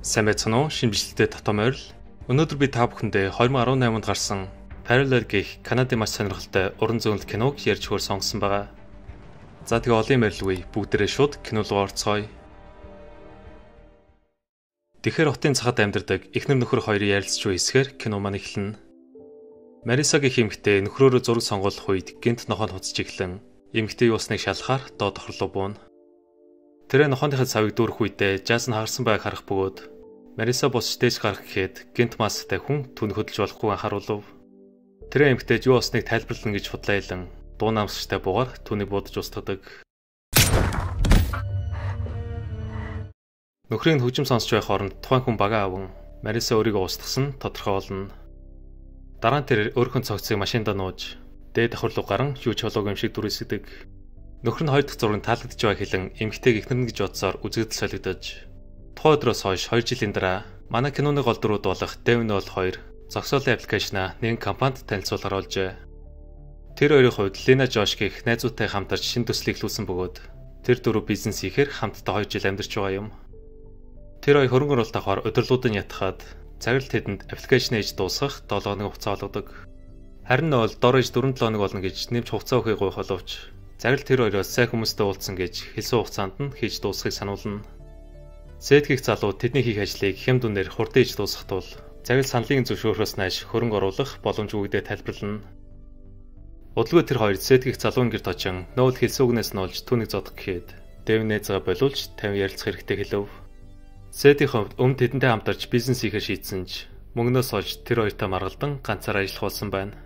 Сайн байцгаана уу? Шинэ бичлэгтэй татам ойрол. Өнөөдөр би та бүхэндээ 2018 онд гарсан Parallel гэх Канадын маш сонирхолтой уран зөгнөлт киног ярьж хөр сонгосон байгаа. За тэгээ олон юм ярилгүй бүгдээрээ шууд кино руу орцгоё. Тэгэхэр хотын цагт амьдардаг эхнэр нөхөр хоёрын ярилцж буй хэсгээр кино маань эхэлнэ. Мариса гэх эмэгтэй нөхрөөрөө зураг сонгуулах үед гинт нохоод хуцж эхлэн эмэгтэй юусныг шалахаар доод хорлоо буuna. Тэр нохооныхаа цавыг дүүрэх үедээ Жаз нь хагарсан байгааг харах бөгөөд Мариса бос стэйж гарах гэхэд гинт масктай хүн түүнийг хөдөлж болохгүй анхааруулв. Тэр эмэгтэй юу болсныг тайлбарлана гэж худлаалан дуу намсгчтай буугаар түүнийг будаж устгадаг. Нөхрийн хөгжим сонсч байх оронд тухайн хүн бага аван Мариса өөрийгөө устгасан тодорхой болно. Дараа нь тэр өөрхөн цогцыг машиндаа нууж дээд давхар руу гарan юу ч холоогүй юм шиг дүрээсгэдэг. Нөхөр нь хоёр дахь зургийг таалагдж байгаа хэлэн эмэгтэйг ихнэрнэ гэж бодсоор үзэгдэл солигдож. Тухайн өдрөөс хойш 2 жилийн дараа манай киноны гол дүрүүд болох Devnol 2 зогсоолын аппликейшнаа нэгэн компанид танилцуулгаар олжээ. Тэр хоёрын хувьд Lena Josh гэх найзуутай хамтарч шинэ төслийг эхлүүлсэн бөгөөд тэр дөрөв бизнес хийхээр хамтдаа 2 жил амьдарч байгаа юм. Тэр хоёр хөрөнгө оруулалт авахар өдөрлүүдэн ятхаад цагт тэдэнд аппликейшн ээж дуусгах 7 хоног хугацаа олгодог. Харин нь бол дор ээж 4-7 хоног болно гэж нэмж хугацаа өгөхийг гуйх боловч цагт тэр хоёроос сайн хүмүүстэй уулзсан гэж хэлсэн хугацаанд нь хийж дуусгахыг сануулна. Зэдгийх залуу тэдний хийх ажлыг хэм дүнээр хурдан хийж дуусгах тул цагт саналын зөвшөөрөхөөс нааш хөрөнгө оруулах боломжгүйдээ тайлбарлана. Удалгүй тэр хоёр зэдгийх залуугийн гэрт очин нөөл хэлсэн үгнээс нь олж түүнийг зодох гэхэд Devnol-аа болуулж 50 ярилцах хэрэгтэй хэлв. Зэдгийх хувьд өмнө тэдэнтэй хамтарч бизнес хийхээр шийдсэн ч мөнгнөөс олж тэр хоёртой маргалдан ганцаараа ажиллах болсон байна.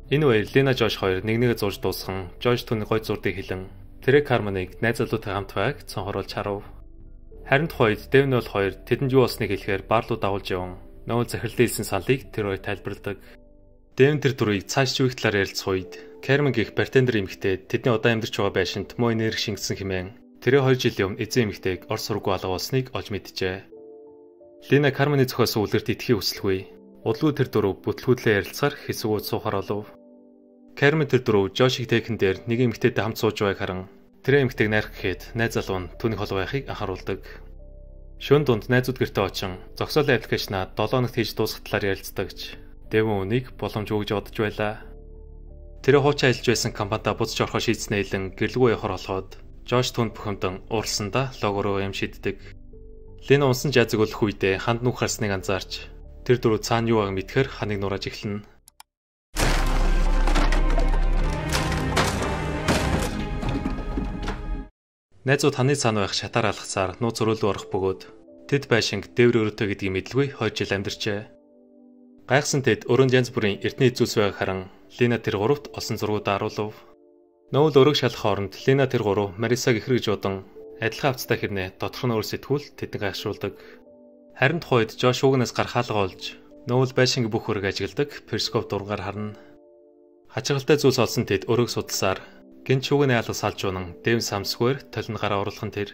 Энэ үеэр Lena Josh хоёр нэгнийгээ зурж дуусган Josh түүний гой зурдыг хэлэн тэр Carmen-ыг найз залуутай хамт байг цонхоруулж харав. Харин тухайд Devnol 2 тэдэнд юу болсныг хэлэхээр бар руу дагуулж яван нөөл захирлын хэлсэн саналыг тэр хоёр тайлбарладаг. Devn тэр дөрвийг цааш юу их талаар ярилцах үед Carmen гих бартендер эмэгтэй тэдний удаа амьдарч байгаа байшинт муу энерги шингэсэн хэмээн тэрээ 2 жилийн өмнө эзэн эмэгтэйг орс сургуу алга болсныг олж мэджээ. Lena Carmen-ы зохиосон үлгэрт итгэхийг хүсэлгүй. Удалгүй тэр дөрөв бүтлгүүдлээ ярилцахаар хэсгүүд суухаар олов. Carmen тэр дөрөв Josh-ийг тэхэн дээр нэг эмэгтэйтэй хамт сууж байгааг харан тэр эмэгтэйг найрах гэхэд найз залуу нь түүнийг холбоо байхыг анхааруулдаг. Шөнө дунд найзууд гэртээ очин зогсоолын аппликейшнаа 7 хоногт хийж дуусгах талаар ярилцдагч Devn үнийг боломж өгж бодож байлаа. Тэр хуучин ажиллаж байсан компанидаа буцаж орохоо шийдснээ илэн гэрлгүй явахар болоход Josh түнд бухимдан уурласандаа логороо юм шийддэг. Lena унсан жазыг өлөх үедээ ханд нүх харсныг анзаарч тэр дөрөв цаана юу байгааг мэдхээр ханыг нурааж эхэлнэ. Найзууд ханы цаана байх шатаар алхасаар нууц өрөөлөө орох бөгөөд тэд байшинг дээвэр өрөөтэй гэдгийг мэдэлгүй 2 жил амьдарчээ. Гайхсан тэд өрөөнд янз бүрийн эртний зүйлс байгааг харан Lena тэр гуравт олсон зургуудаа харуулв. Нөөл өрөөг шалах хооронд Lena тэр гурав Marisa-г ихэр гэж бодан адилхан авцтай хэрнээ доторх нь өөр сэтгүүл тэднийг гайхшруулдаг. Харин тухайд Josh угнаас гар хаалга олж нөөл байшинг бүх өрөг ажигладаг перископ дургаар харна. Хачиргалтай зүйлс олсон тэд өрөөг судалсаар гинт шүүгний алга салж унан Devn самсгүйр толин гараа оруулах нь тэр.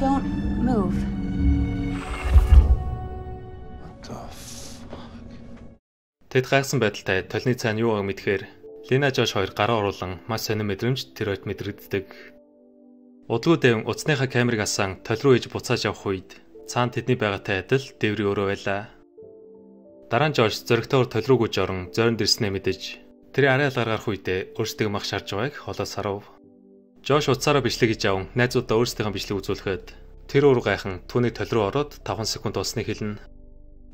Don't move. Тэд гайхсан байдалтай толны цаана юу байгааг мэдхээр Lena Josh хоёр гараа оруулан маш сонир мэдрэмж тэр ойд мэдрэгддэг. Удалгүй Devn уцсныхаа камерыг асан тол руу ээж буцааж явах үед цаана тэдний байгаатай адил дээврийн өрөө байлаа. Дараа нь Josh зөрөгтэйгээр тол руу гүйж орон зойронд ирснээ мэдэж тэр арай алгаар гарах үедээ өөрсдөө мах шарж байгааг холоос харав. Josh уцаараа бичлэг хийж аван найзуудаа өөрсдийнхээ бичлэг үзүүлэхэд тэр өөр гайхан түүний тол руу ороод 5 секунд болсныг хэлнэ.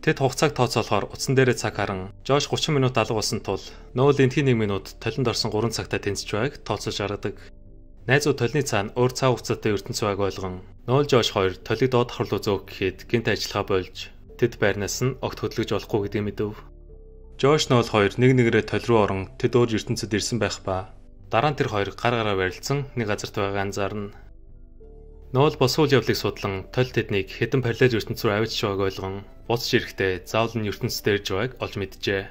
Тэд хугацааг тооцоолохоор утсан дээрээ цаг харан Josh 30 минут алга болсон тул нөөл энтхийн 1 минут толинд орсон 3 цагтаа тэнцэж байгааг тооцоолж гаргадаг. Найзууд толны цаана өөр цаг хугацаатай ертөнц байгааг ойлгон нөөл Josh 2 толыг доод давхар руу зөөх гэхэд гинт ажиллагаа болж тэд байрнаас нь огт хөдлөж болохгүй гэдгийг мэдэв. Josh нөөл хоёр нэг нэгрээ тол руу орон тэд өөр ертөнцөд ирсэн байх ба дараа нь тэр хоёр гар гараа барилцсан нэг газарт байгаа анзаарна. Нөөл бос үйл явдлыг судлан тол тэднийг хэдэн параллел ертөнц рүү авчиж байгааг ойлгон буцаж ирэхдээ заавал нь ертөнцид ирж байгааг олж мэджээ.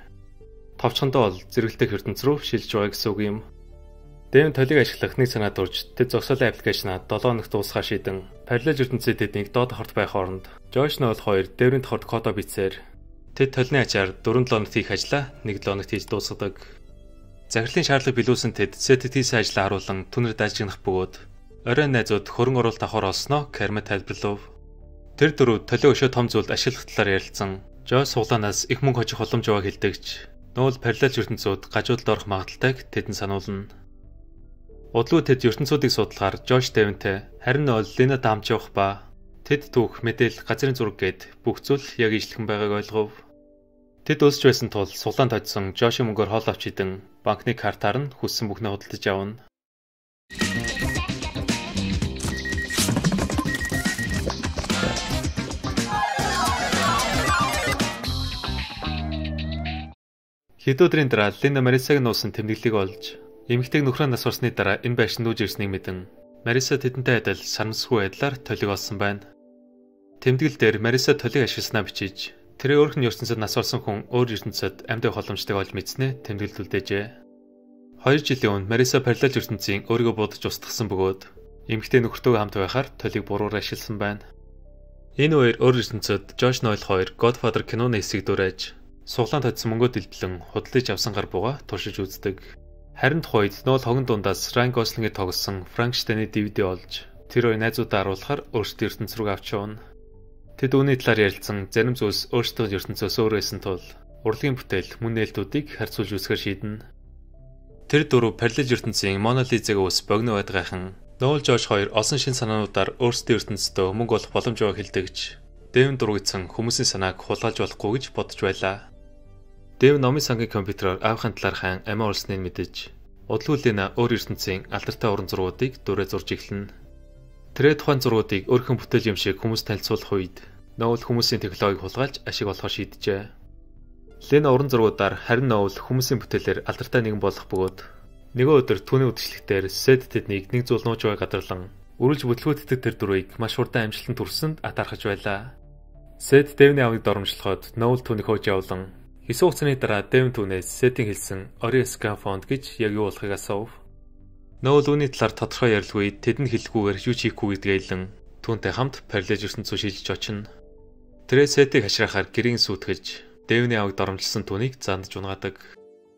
Товчхондоо бол зэрэгэлдэх ертөнц рүү шилж байгаа гэсэн үг юм. Devn толыг ашиглах нэг санаа дурж тэд зогсоолын аппликейшнаа 7 хоногт дуусгах шийдэн параллел ертөнцид тэднийг доод давхарт байх хооронд Josh нөөл хоёр Devn-ийн давхарт кодо бичсээр тэд толны ачаар 4-7 хоногт хийх ажлаа 1-7 хоногт хийж дуусгадаг. Захирлын шаардлага билүүсэн тэд CTT-ийн ажлаа харуулan түнэр дайжигнах бөгөөд Оройн найзууд хөрөн оруулалт авахар олсноо Кармен тайлбарлав. Тэр дөрөв төлөө өшөө том зүйлд ашиглах талаар ярилцсан. Жойс суглаанаас их мөнгө хожих боломж байгаа хэлдэгч. Нөөл параллел ертөнцүүд гажуудалд орох магадaltaйг тэдэнд сануулна. Удлуу тэд ертөнцүүдийг судлахаар Жош Дэвинтэй харин Нөөл Линад хамж явах ба тэд түүх мэдээлэл газрын зураг гээд бүх зүйл яг ижлэхэн байгааг ойлгов. Тэд өсч байсан тул суглаанд очсон Жоши мөнгөөр хоол авч идэн банкны картаар нь хүссэн бүхнээ худалдаж авна. Хэд өдрийн дараа Лина Марисагийн нуусан тэмдэглэлийг олж, эмэгтэйг нөхрөө нас барсны дараа энэ байшинд нүүж ирснийг мэдэн Мариса тэдэнтэй адил сарамсгүй байдлаар толиг олсон байна. Тэмдэглэл дээр Мариса толиг ашигласнаа бичиж, тэр өөрх нь ертөнцид нас барсан хүн өөр ертөнцид амьд байх боломжтойг олж мэдснээ тэмдэглэлдээжээ. 2 жилийн өмнө Мариса параллел ертөнцийн өөрийгөө будаж устгасан бөгөөд эмэгтэй нөхөртөө хамт байхаар толиг буруугаар ашигласан байна. Энэ хоёр өөр ертөнцид Жош Нойл хоёр Godfather киноны хэсэг дурайж суглаанд татсан мөнгөө дэлбэлэн худалдаж авсан гар буга туршиж үздэг. Харин тухайд Нойл хогон дундаас Райан Гослингийн тоглосон Франкштейний DVD олж тэр хоёр найзуудаа харуулахаар өөрсдөө ертөнц рүү авч явна. Тэд үүний талаар ярилцсан зарим зүйлс өөрсдөө ертөнцөөс өөр байсан тул урлагийн бүтээл мөн нээлтүүдийг харьцуулж үзэхээр шийднэ. Тэр дөрөв параллел ертөнцийн Мона Лизагийн ус богино байдгайхан Нойл Жош хоёр олсон шин санаануудаар өөрсдөө ертөнцөдөө мөнгө олох боломж байгааг хэлдэгч. Дэвин дургидсан хүмүүсийн санааг хулгайлж болохгүй гэж бодож байлаа. Дэв номын сангийн компьютероор аавхын талаар хаан амиа олсныг мэдэж, удалгүй Лина өөр ертөнцийн алдартай уран зургуудыг дүрээ зурж эхэлнэ. Тэрээ тухайн зургуудыг өөрхөн бүтээл юм шиг хүмүүст танилцуулах үед Нойл хүмүүсийн технологиг хулгайлж ашиг олохоор шийджээ. Лина уран зургуудаар харин Нойл хүмүүсийн бүтээлээр алдартай нэгэн болох бөгөөд нөгөө өдөр түүний үдшилтэхээр Сэд тэднийг нэг зүйл нууж байгааг гадарлан үргэлж бүтлгүүдтэй тэр дөрвийг маш хурдан амжилтанд хүрсэнд атаархаж байлаа. Сэд Дэвний авыг доромжлоход Нойл түүнийг хөөж явуулан хэсэг хугацааны дараа Дэвин түүнээс Сэдийн хэлсэн Ори Скафонд гэж яг юу болохыг асуув. Нойл үүний талаар тодорхой ярилгүй тэдэнд хэлэхгүйгээр юу ч хийхгүй гэдгээ илэн түүнтэй хамт параллел ертөнцөд шилжиж очино. Тэрээ Сэдийг хашраахаар гэрийн сүйтгэж Дэвний авыг доромжилсан түүнийг зандж унгаадаг.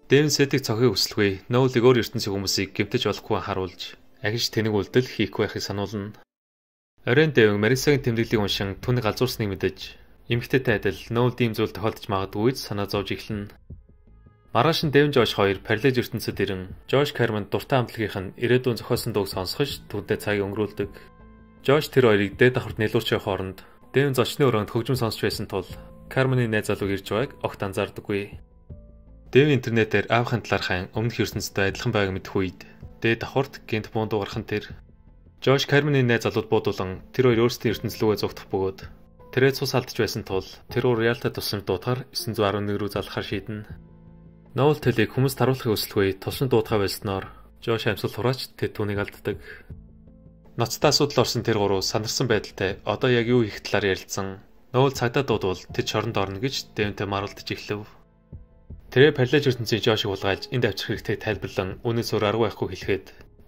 Дэвин Сэдийг цохыг өслөгүй Нойлыг өөр ертөнцийн хүмүүсийг гэмтэж болохгүй харуулж агж тэнэг үйлдэл хийхгүй байхыг сануулна. Оройн Дэвин Марисагийн тэмдэглэлийг уншин түүнийг галзуурсныг мэдэж эмэгтэйтэй адил Нойл ийм зүйл тохиолдож магадгүй гэж санаа зовж эхэлнэ. Маргааш нь Дэвин Жош хоёр параллел ертөнцөд ирэн Жош Кармен дуртай хамтлагийнх нь ирээдүйн зохиосон дууг сонсгож түүнтэй цагийг өнгөрүүлдэг. Жош тэр хоёрыг дээд давхарт нэлүүрч явах хооронд Дэвин зочны өрөөнд хөгжим сонсч байсан тул Кармений найз залуу ирж байгааг огт анзаардаггүй. Дэвин интернетээр аавхын талаар хаан өмнөх ертөнцтэй адилхан байгааг мэдэх үед дээд давхарт гинт буундуу гархан тэр Жош Кармений найз залууд буудуулан тэр хоёр өөрсдийн ертөнцлүүгээ зугтах бөгөөд тэрээ цус алдж байсан тул тэр реалтай тусламж дуутахаар 911 рүү залхахаар шийднэ. Нойл төлийг хүмүүст харуулахыг хүсэлгүй тусламж дуутахаа болсноор Жош амьсгал хураач тэд түүнийг алддаг. Ноцтой асуудал орсон тэр гурав сандарсан байдалтай одоо яг юу хийх талаар ярилцсан. Нойл цагдаа дуудвал тэд шоронд орно гэж Дэвинтэй маргалдаж эхлэв. Тэрээ параллел ертөнцийн Жошиг хулгайлж энд авчрах хэрэгтэй тайлбарлан үнээс өөр арга байхгүй хэлэхэд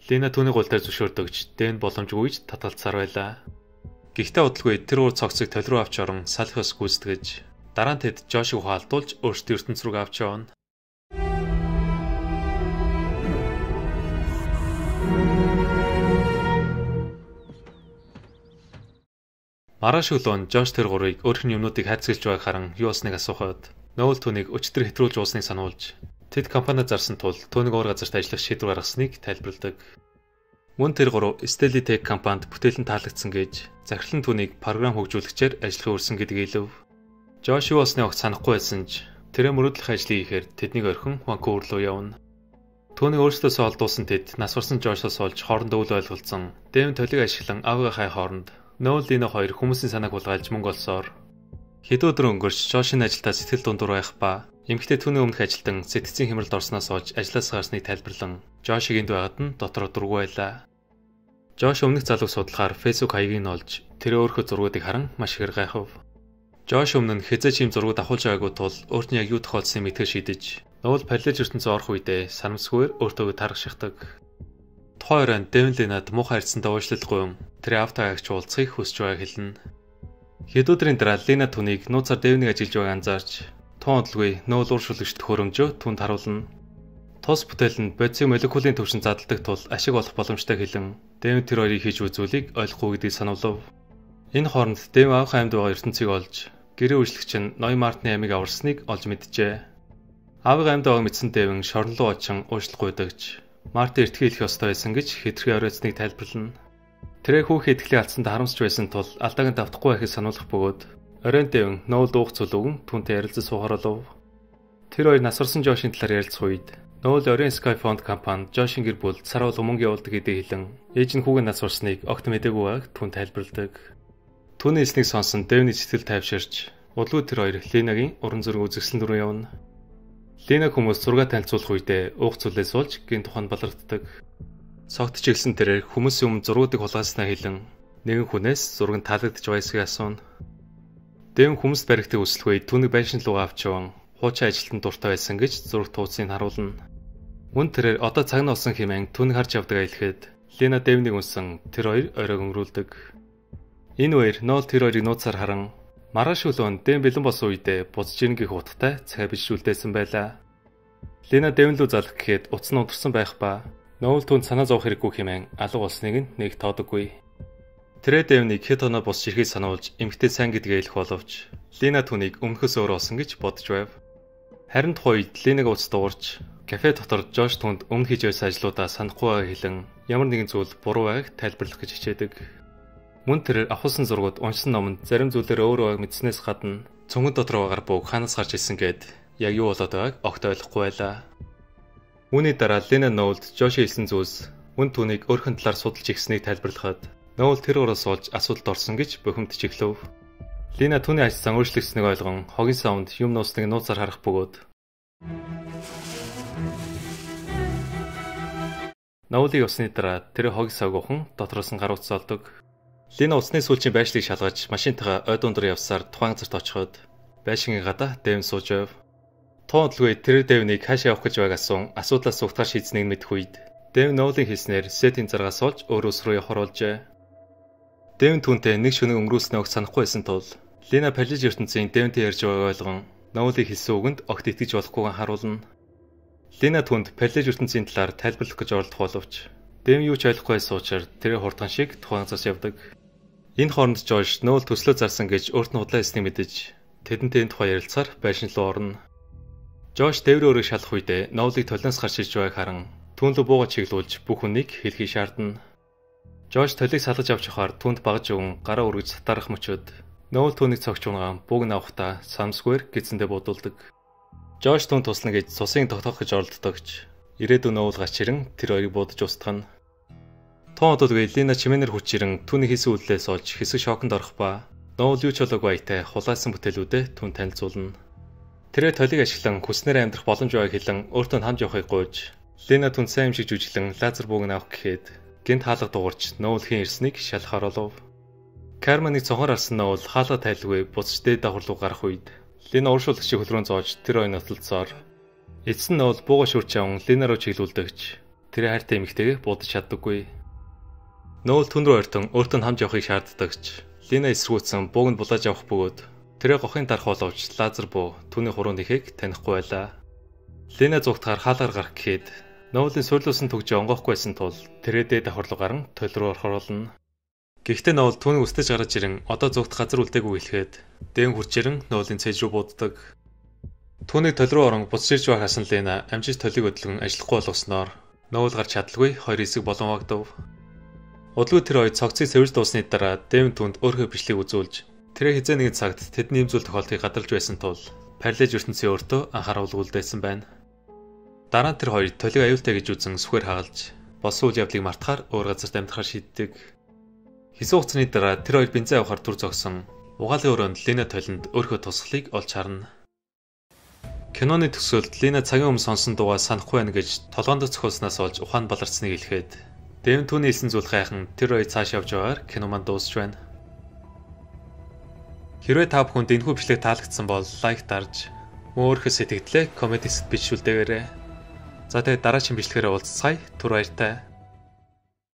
Лина түүний гол дээр зөвшөөрдөгч Дэвин боломжгүй гэж татгалцсаар байлаа. Гэхдээ удалгүй тэр уур цогцыг тол руу авч орон салхиос гүйцэтгэж дараа нь тэд Жошиг ухаалдуулж өөрсдөө ертөнц рүү авч явна. Маргааш өглөө Жош тэр гурыг өөрх нь юмнуудыг хайцгалж байгааг харан юу болсныг асуухад Нойл түүнийг өчтөр хэтрүүлж уусныг сануулж тэд компанид зарсан тул түүнийг уур газарт ажиллах шийдвэр гаргасныг тайлбарладаг. Мөн тэр гурав Steli Tech компанид бүтээлэн таалагдсан гэж захирлан түүнийг програм хөгжүүлэгчээр ажиллахыг өрсөн гэдгийг хэлв. Жош юу болсныг огт санахгүй байсан ч тэрэ мөрөдлөх ажлыг хийхээр тэднийг орхин Ванкувер руу явна. Түүнийг өөрсдөөсөө олдуулсан тэд нас барсан Жошоос олж хоорондоо үл ойлголцсон. Дэвин толиг ашиглан авгаа хай хооронд Нойл Лина хоёр хүмүүсийн санааг хулгайлж мөнгө олсоор хэд өдөр өнгөрч Жошийн ажилдаа сэтгэл дундуур байх ба эмэгтэй түүний өмнөх ажилтан сэтгцийн хямралд орсноос олж ажлаас гарсныг тайлбарлан Жошигийн байгаад нь дотроо дургүй байлаа. Жош өмнөх залууг судлахаар Facebook хаягийг нь олж тэр өөрхөө зургуудыг харан маш их гайхав. Жош өмнө нь хязгаарч ийм зургууд авахулж байгаагүй тул өөрт нь яг юу тохиолдсныг мэдхээр шийдэж Нойл параллел ертөнцөд орох үедээ санамсгүйгээр өөртөө тарах шахдаг. Тухайн оройн Дэвин Линад муухай харьцантай уушлалгүй юм тэр автоагч уулзахыг хүсэж байгааг хэлнэ. Хэд өдрийн дараа Лина түүнийг нууцаар Дэвнийг ажиллаж байгааг анзаарч туун удалгүй Нойл ууршуулагчд хөрөмжөө түүнд харуулна. Тос бүтээл нь бодисын молекулын түвшин задлагдах тул ашиг болох боломжтой хэлэн Дэв тэр хоёрыг хийж буй зүйлийг ойлгохгүй гэдгийг сануулв. Энэ хооронд Дэв аавах аймд байгаа ертөнцийг олж гэрээ үйлчлэгч нь Ной Мартны амийг аварсныг олж мэджээ. Аавыг аймд байгааг мэдсэн Дэв шорон руу очин уушлах гуйдагч Марти эртхий хэлэх ёстой байсан гэж хэтэрхий оройтсныг тайлбарлана. Тэрэ хүүхээ итгэлийн алдсанд харамсч байсан тул алдааг давтахгүй байхыг сануулах бөгөөд оройн Дэв Ноул дуух зүлгэн түүнтэй ярилцаж суугаар болов. Тэр хоёр насварсан Жошийн талаар ярилцах үед Ноул оройн Skyfond компани Жошийн гэр бүл саруул мөнгө явуулдаг гэдгийг хэлэн ээж нь хүүгээ насварсныг огт мэдээгүй байгааг түүнд тайлбарладаг. Түүний хэлснийг сонсон Дэвний сэтгэл тайвширч удалгүй тэр хоёр Ленагийн уран зураг үзэсгэлэн рүү явна. Лена хүмүүс зураг танилцуулах үедээ уух зүйлээ суулж гин тухайн баларддаг. Согтч ирсэн тэрээр хүмүүсийн өмнө зургуудыг хулгайснаа хэлэн нэгэн хүнээс зураг нь таалагдж байсгийг асууна. Дэв хүмүүст баригдах өсөлт үед түүнийг байшин руу авчван хуучин ажилтнанд дуртай байсан гэж зураг тууцыг харуулна. Мөн тэрээр одоо цаг нь болсон хэмээн түүнийг харж явдаг аялахад Лена Дэвнийг үнсэн тэр хоёр оройг өнгөрүүлдэг. Энэ үеэр Ноул тэр хоёрыг нууцаар харан маргааш өглөө Дэв бэлэн болсон үедээ буцаж ирнэ гэх утгатай цагаа бичүүлдээсэн байлаа. Лена Дэвн рүү залах гэхэд утас нь унтарсан байх ба Ноул түүнд санаа зовох хэрэггүй хэмээн алга болсныг нь нэг тоодоггүй. Тэрэ Дэвнийг хэд оноо босч ирэхийг сануулж эмгтээ сайн гэдгээ хэлэх боловч Лена түүнийг өмнөхөөс өөр болсон гэж бодож байв. Харин тухайн үед Ленаг утас дуурч кафе дотор Жош түүнд өмнө хийж байсан ажлуудаа санахгүй хэлэн ямар нэгэн зүйл буруу байгааг тайлбарлах гэж хичээдэг. Мөн тэр авахсан зургууд уншсан номонд зарим зүйлээр өөр байгааг мэдснээс гадна цөмгөн дотор байгаагаар бууг ханаас гарч ирсэн гэд яг юу болоод байгааг огт ойлгохгүй байлаа. Үүний дараа Лена Ноулд Жоши хэлсэн зүйлс мөн түүнийг өөрхөн талаар судалж игснийг тайлбарлахад Ноул тэр ураас олж асуудалд орсон гэж бухимдж эхлэв. Лена түүний ажлаа өөрчлөгдсөнийг ойлгон хогийн савнд юм нуусныг нууцаар харах бөгөөд Ноулыг усны дараа тэр хогийн савг ухан дотроос нь гар утас олдог. Лена усны сүүлчийн байшлыг шалгаж машинтайгаа ой дундор явсаар тухайн газарт очиход байшингийн гадаа Дэв сууж байв. Тухайн өдрөө тэр Дэвнийг хаашаа явах гэж байг асуун асуудлаас угтахаар шийдсэнийг мэдэх үед Дэв Ноулын хэлснээр сетийн заргаас олж өөр ус руу явахар болжээ. Дэв түүнтэй нэг шөнө өнгөрүүлснээ огт санахгүй байсан тул Лена Париж ертөнцийн Дэвнтэй ярьж байгааг ойлгон Ноулыг хэлсэн үгэнд огт итгэж болохгүйг харуулна. Лена түүнд Париж ертөнцийн талаар тайлбарлах гэж оролдох боловч Дэв юу ч ойлгохгүй байсан учраас тэр хурдан шиг тухайн газраас явдаг. Энэ хооронд Жош Ноул төслөө зарсан гэж өөрт нь худлаа хэлснийг мэдэж тэдэнтэй энэ тухай ярилцахаар байшин руу орно. Жош Дэв өөрийг шалах үедээ Ноулыг толиноос гарч иж байгааг харан түүн рүү бууга чиглүүлж бүх хүнийг хэлхий шаардна. Жош толийг салгаж авч явахаар түүнд багаж өгөн гараа өргөж сатарах мөчөд Ноул түүнийг цогч унгаан бууг нь авахдаа самсгүйр гидсэндээ бодулдаг. Жош түүнд туслана гэж цусын тогтоох гэж оролддогч ирээдүйн Ноул гарч ирэн тэр хоёрыг буудаж устгана. Тон одолгүй Лена чимээнэр хүч ирэн түүний хийсэн үйлдэлээс олж хэсэг шоконд орох ба Ноул юу ч болоогүй баятай хулгайсан бүтээлүүдэд түүнд танилцуулна. Тэрээ толийг ашиглан хүснээр амьдрах боломж байгааг хэлэн өөртөө хамж явахыг гуйж Лена түн сайн юм шиг жүжиглэн лазер бууг нь авах гэхэд гинт хаалга дуурч Ноул хийн ирснийг шалхаар олов. Карманыг цонхоор арсан Ноул хаалга тайлгүй буцаж дээд давхар руу гарах үед Лена ууршуулагчийн хөлрөөн зоож тэр ойн нотолцоор эцэн Ноул бууга шүрч аван Лена руу чиглүүлдэгч тэр хайртай эмэгтэйгээ буудаж чаддаггүй. Ноул түн рүү ойртон өөртөө хамж явахыг шаарддагч Лена эсрүүцэн бууг нь булааж авах бөгөөд тэрэ гохын дарах боловч лазер буу түүний хуруунд ихээг танихгүй байлаа. Лена зүгтгаар хаалгаар гарах гэхэд Ноулын сурлуусан төгжөө онгоохгүй байсан тул тэрээдээ давхар руу гарan тойл руу орохор болно. Гэхдээ Ноул түүнийг үстэж гараж ирэн одоо зүгт газар үлдээгүй хэлэхэд Дэв хурж ирэн Ноулын цээж рүү бууддаг. Түүнийг тойл руу орон буцаж ирж байх асан Лена амжиж толийг өдлгөн ажиллахгүй болгосноор Ноул гарч чадалгүй хоёр хэсэг болонвагдав. Удалгүй тэр хоёр цогцыг цэвэрж дуусны дараа Дэв түнд өөрхөө бичлэг үзүүлж тэрэ хизээ нэгэн цагт тэдний юм зүйл тохиолдохыг гадарж байсан тул Париж ертөнцийн өөртөө анхааруул үлдээсэн байна. Дараа нь тэр хоёр толиг аюултай гэж үзэн сүхээр хагалж болсон үйл явдлыг мартахаар өөр газарт амьдрахаар шийддэг. Хэсэг хугацааны дараа тэр хоёр бензин авахар түр зогсон угаалын өрөөнд Лена толинд өөрхөө тусгалыг олж харна. Киноны төгсгөлд Лена цагийн өмнө сонсон дуугаа санахгүй байна гэж толгоонд зохиолсноос олж ухаан баларцсныг хэлэхэд Дэв түүний хэлсэн зүйл гайхан тэр хоёр цааш явж байгаагаар кино маань дуусч байна. Хэрвээ та бүхэнд энэхүү бичлэг таалагдсан бол лайк дарж мөн өөрийнхөө сэтгэлдээ коммент бичүүлдээгээрэй. За тэгээд дараагийн бичлэгээр уулзцгаая. Түр баяртай.